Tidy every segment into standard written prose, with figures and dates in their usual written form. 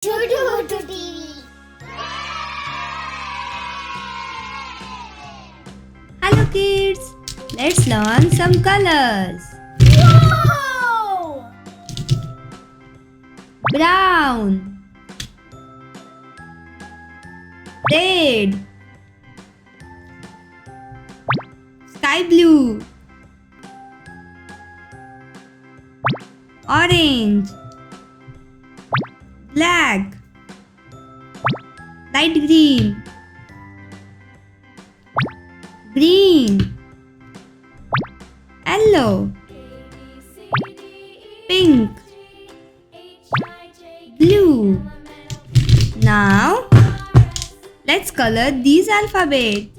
Chotu TV. Hello kids, let's learn some colors. Wow! Brown, red, sky blue, orange, black, light green, green, yellow, pink, blue. Now, let's color these alphabets.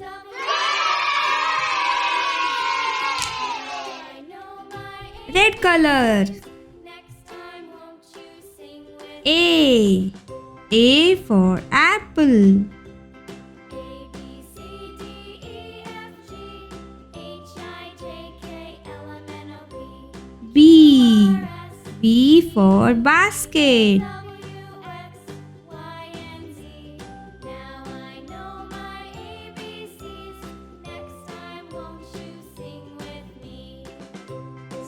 Red color. A. A for apple. B. B for basket.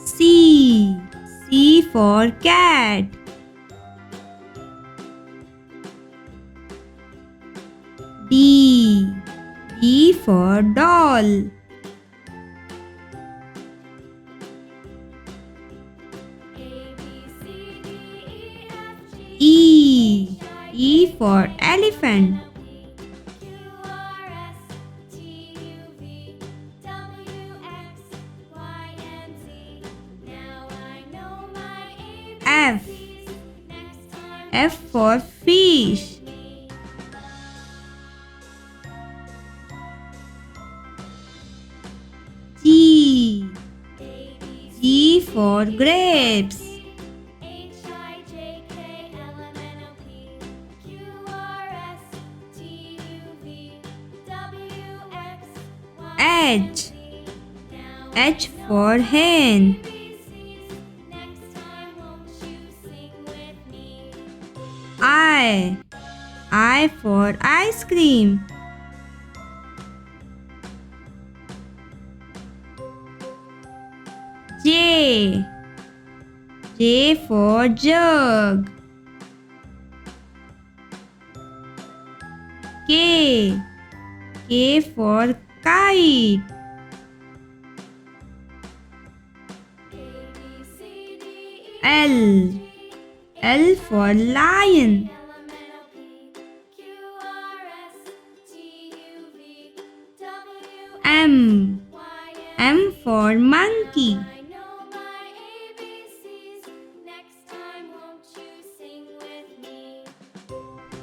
C. C for cat. D. D for doll. E. E for elephant. F. F for fish. G. G for grapes. H. H for hen. I. I for ice cream. J. J for jug. K. K for kite. L. L for lion. M. M for monkey.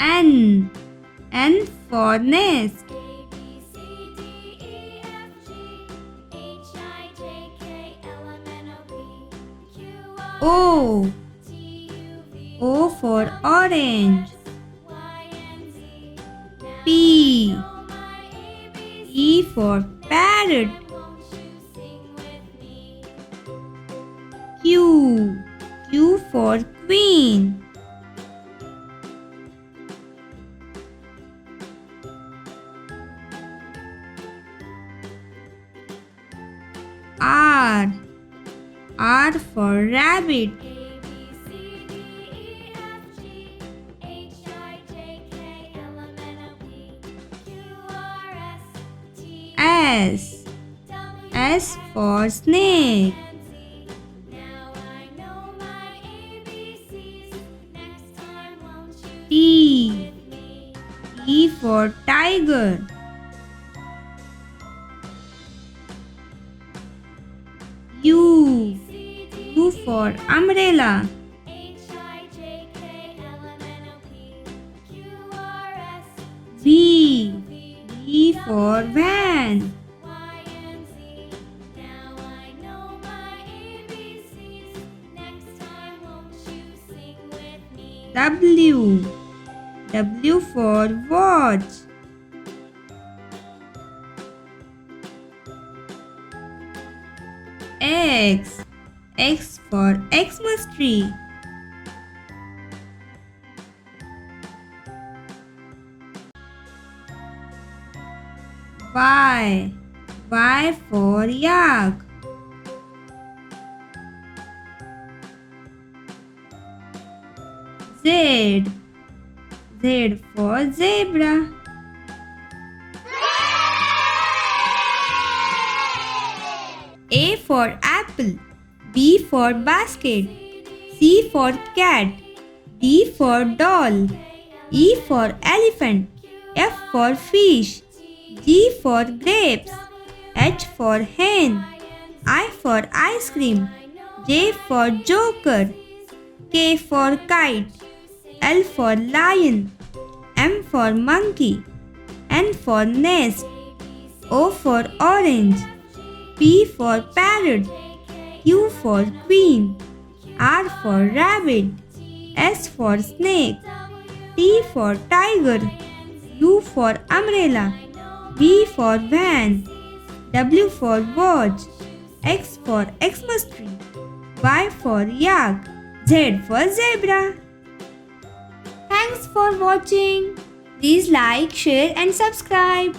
N. N for nest. O. O for orange. P. P for parrot. Q. Q for queen. R. R for rabbit. S. S for snake. T. T for tiger. U. U for umbrella. V. V for van. W. W for watch. X. X for Xmas tree. Y. Y for yak. Z. Z for zebra. A for apple. B for basket. C for cat. D for doll. E for elephant. F for fish. G for grapes. H for hen. I for ice cream. J for joker. K for kite. L for lion. M for monkey. N for nest. O for orange. P for parrot. Q for queen. R for rabbit. S for snake. T for tiger. U for umbrella. V for van. W for watch. X for Xmas tree. Y for yak. Z for zebra. Thanks for watching. Please like, share and subscribe.